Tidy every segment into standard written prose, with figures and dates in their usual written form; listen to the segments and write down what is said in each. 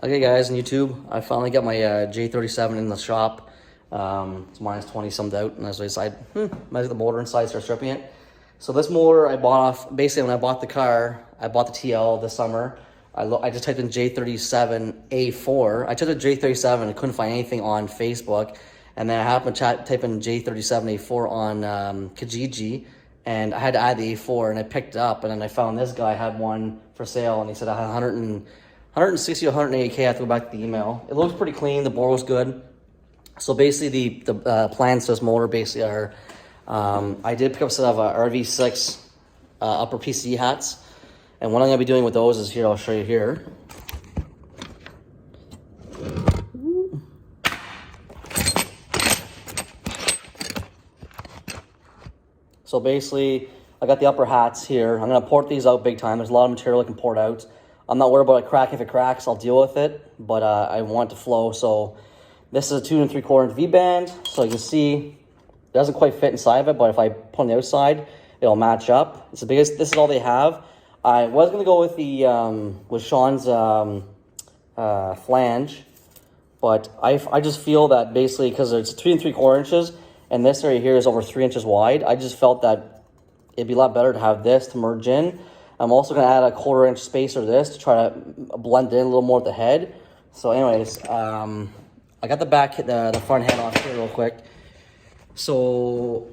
Okay guys, on YouTube, I finally got my J37 in the shop. It's minus 20 summed out, and as I decided, measure the motor inside, start stripping it. So this motor I bought off, basically when I bought the car, I bought the TL this summer. I just typed in J37A4. I typed in J37 and couldn't find anything on Facebook. And then I happened to type in J37A4 on Kijiji, and I had to add the A4, and I picked it up, and then I found this guy had one for sale, and he said I had 160 to 180K. I have to go back to the email. It looks pretty clean. The bore was good. So basically, the plans to this motor basically are, I did pick up a set of RV6 upper PCD hats, and what I'm going to be doing with those is here. I'll show you here. So basically, I got the upper hats here. I'm going to port these out big time. There's a lot of material I can port out. I'm not worried about a crack. If it cracks, I'll deal with it, but I want it to flow. So this is a 2 3/4 inch V-band. So you can see it doesn't quite fit inside of it, but if I put on the outside, it'll match up. It's the biggest. This is all they have. I was going to go with the with Sean's flange, but I just feel that basically because it's 3 3/4 inches, and this area here is over 3 inches wide, I just felt that it'd be a lot better to have this to merge in. I'm also going to add a 1/4 inch spacer to this to try to blend in a little more at the head. So anyways, I got the front head off here real quick. So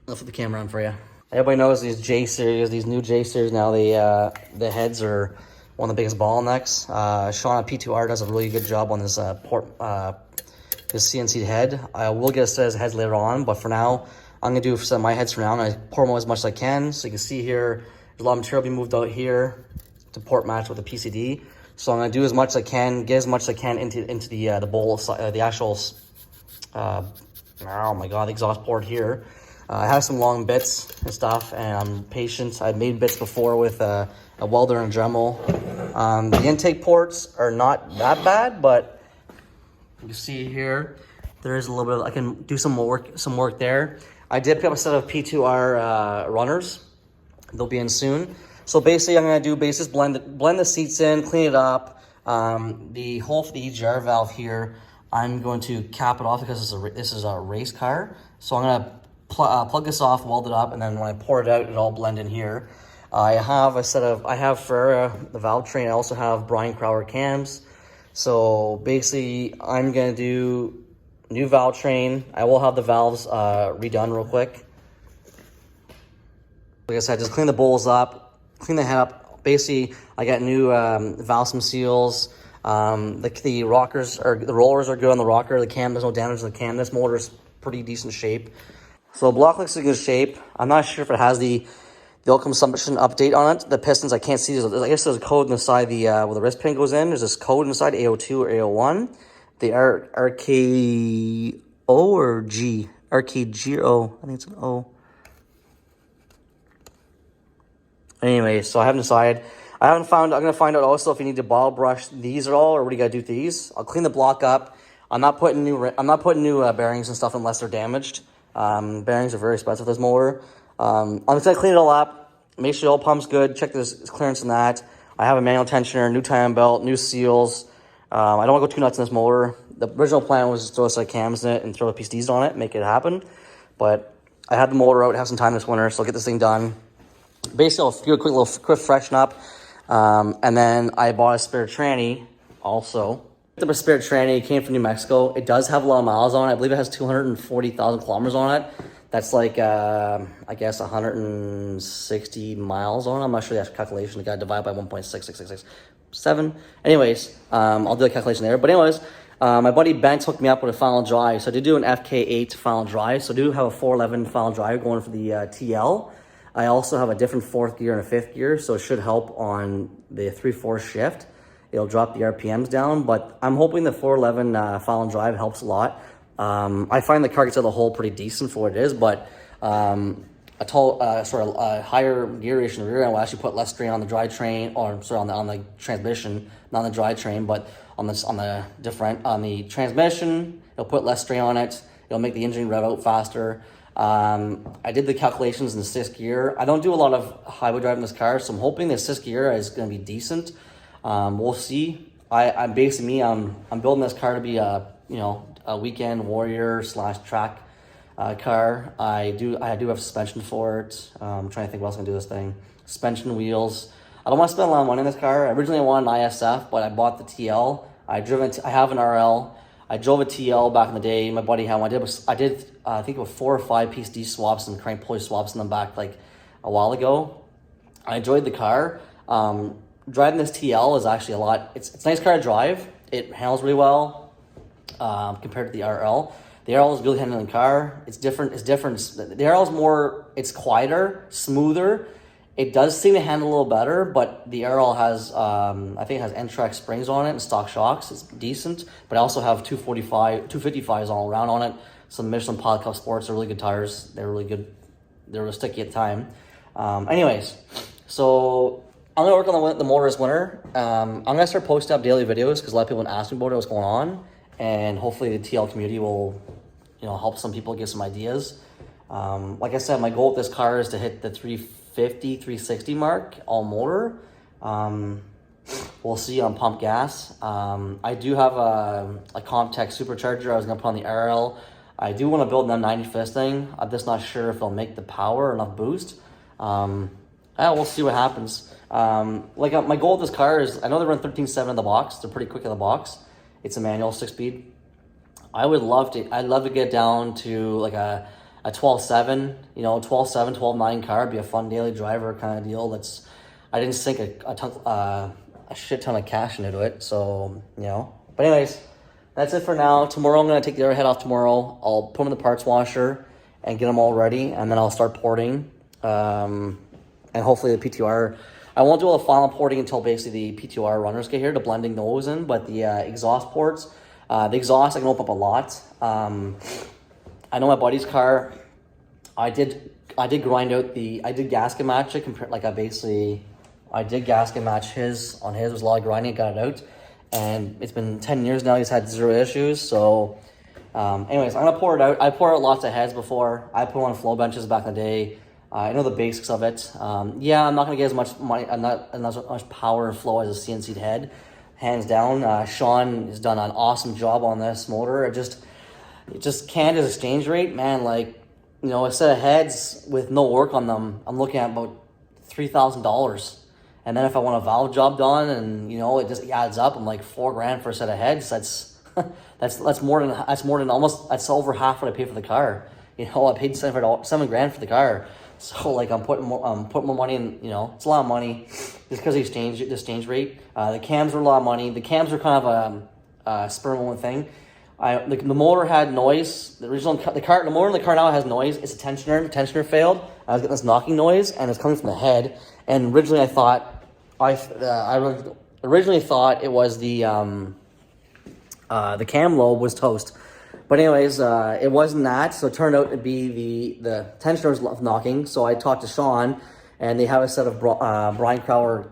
I'll flip the camera on for you. Everybody knows these J series, these new J series now, the heads are one of the biggest bottlenecks. Sean at Pt1 does a really good job on this this CNC head. I will get a set of heads later on, but for now, I'm going to do a set of my heads for now, and I pour them out as much as I can. So you can see here, there's a lot of material being moved out here to port match with the PCD. So I'm going to do as much as I can, get as much as I can into the bowl, the actual, oh my god, the exhaust port here. I have some long bits and stuff, and I'm patient. I've made bits before with a welder and a Dremel. The intake ports are not that bad, but you can see here, there is a little bit, I can do some work there. I did pick up a set of P2R runners. They'll be in soon. So basically, I'm going to do blend the seats in, clean it up. The hole for the EGR valve here, I'm going to cap it off because this is a race car. So I'm going to plug this off, weld it up, and then when I pour it out, it'll all blend in here. I have for the valve train, I also have Brian Crowder cams. So basically, I'm going to do new valve train. I will have the valves redone real quick. Like I said, just clean the bowls up, clean the head up. Basically, I got new valve seals. The rockers the rollers are good on the rocker. The cam, there's no damage to the cam. This motor is pretty decent shape. So the block looks in good shape. I'm not sure if it has the oil consumption update on it. The pistons, I can't see. I guess there's a code inside where the wrist pin goes in. There's this code inside, AO2 or AO1. The RKO or G? RKGO. I think it's an O. Anyway, so I haven't decided. I'm going to find out also if you need to bottle brush these at all, or what do you got to do with these. I'll clean the block up. I'm not putting new bearings and stuff unless they're damaged. Bearings are very expensive with this motor. I'm just going to clean it all up, make sure the oil pump's good, check this clearance on that. I have a manual tensioner, new timing belt, new seals. I don't want to go too nuts in this motor. The original plan was to throw a set of cams in it and throw the PCDs on it, make it happen. But I had the motor out, have some time this winter, so I'll get this thing done. Basically, I'll do a quick freshen up. And then I bought a spare tranny also. I picked up a spare tranny. It came from New Mexico. It does have a lot of miles on it. I believe it has 240,000 kilometers on it. That's like, I guess, 160 miles on it. I'm not sure the actual calculation. I got to divide by 1.6667. Anyways, I'll do a calculation there. But anyways, my buddy Bent hooked me up with a final drive. So I did do an FK8 final drive. So I do have a 411 final drive going for the TL. I also have a different 4th gear and a 5th gear, so it should help on the 3/4 shift. It'll drop the RPMs down, but I'm hoping the 411 final drive helps a lot. I find the car gets out of the hole pretty decent for what it is, but a higher gear ratio in the rear end will actually put less strain on the drivetrain, or sorry, on the transmission, not on the drivetrain, but on the transmission. It'll put less strain on it. It'll make the engine rev out faster. I did the calculations in the 6th gear. I don't do a lot of highway driving this car, so I'm hoping the 6th gear is going to be decent. We'll see. I'm basically me. I'm building this car to be a weekend warrior / track car. I do have suspension for it. I'm trying to think what else I can do with this thing. Suspension, wheels. I don't want to spend a lot of money on this car. I originally wanted an ISF, but I bought the TL. I have an RL. I drove a TL back in the day. My buddy had one. I did I think it was 4 or 5 piece D swaps and crank pulley swaps in the back like a while ago. I enjoyed the car. Driving this TL is actually a lot. It's a nice car to drive. It handles really well compared to the RL. The RL is a good handling car. It's different. The RL is more. It's quieter, smoother. It does seem to handle a little better, but the RL has, I think it has N-Track springs on it and stock shocks. It's decent, but I also have 255s all around on it. Some Michelin Pod Cup Sports are really good tires. They're really good. They're really sticky at the time. Anyways, so I'm going to work on the motor this winter. I'm going to start posting up daily videos because a lot of people ask me about it, what's going on. And hopefully the TL community will, help some people get some ideas. Like I said, my goal with this car is to hit the 350, 360 mark, all motor. We'll see on pump gas. I do have a Comtech supercharger I was going to put on the RL. I do want to build an M90 for this thing. I'm just not sure if it'll make the power or enough boost. We'll see what happens. My goal with this car is, I know they run 13.7 in the box. They're pretty quick in the box. It's a manual 6-speed. I'd love to get down to like a 12.7, 12.7, 12.9 car. It'd be a fun daily driver kind of deal. I didn't sink a shit ton of cash into it. So, but anyways, that's it for now. Tomorrow I'm going to take the airhead off tomorrow. I'll put them in the parts washer and get them all ready. And then I'll start porting. And hopefully the PTR, I won't do all the final porting until basically the PTR runners get here to blending those in. But the exhaust ports, the exhaust I can open up a lot. I know my buddy's car, I did grind out I did gasket match it, I did gasket match his. On his, there was a lot of grinding, got it out. And it's been 10 years now, he's had 0 issues. So, anyways, I'm going to pour it out. I poured out lots of heads before. I put on flow benches back in the day. I know the basics of it. I'm not going to get as much money, not as much power and flow as a CNC'd head. Hands down. Sean has done an awesome job on this motor. It just can't as exchange rate, man. A set of heads with no work on them, I'm looking at about $3,000. And then if I want a valve job done, and it just adds up, I'm like $4,000 for a set of heads. That's more than almost. That's over half what I paid for the car. I paid $7,000 for the car. So I'm putting more money in. It's a lot of money just because the exchange rate. The cams are a lot of money. The cams are kind of a spur moment thing. The motor had noise. The motor in the car now has noise. It's a tensioner. The tensioner failed. I was getting this knocking noise, and it's coming from the head. And originally, I originally thought it was the cam lobe was toast. But anyways, it wasn't that. So it turned out to be the tensioner was knocking. So I talked to Sean, and they have a set of Brian Crowler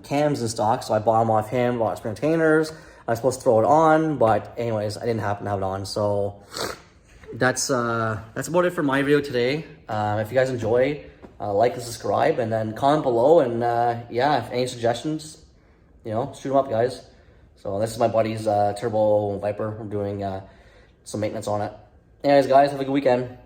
cams in stock. So I bought them off him. Bought spring retainers. I was supposed to throw it on, but anyways, I didn't happen to have it on. So that's about it for my video today. If you guys enjoy, like and subscribe, and then comment below. And if any suggestions, shoot them up, guys. So this is my buddy's Turbo Viper. I'm doing some maintenance on it. Anyways, guys, have a good weekend.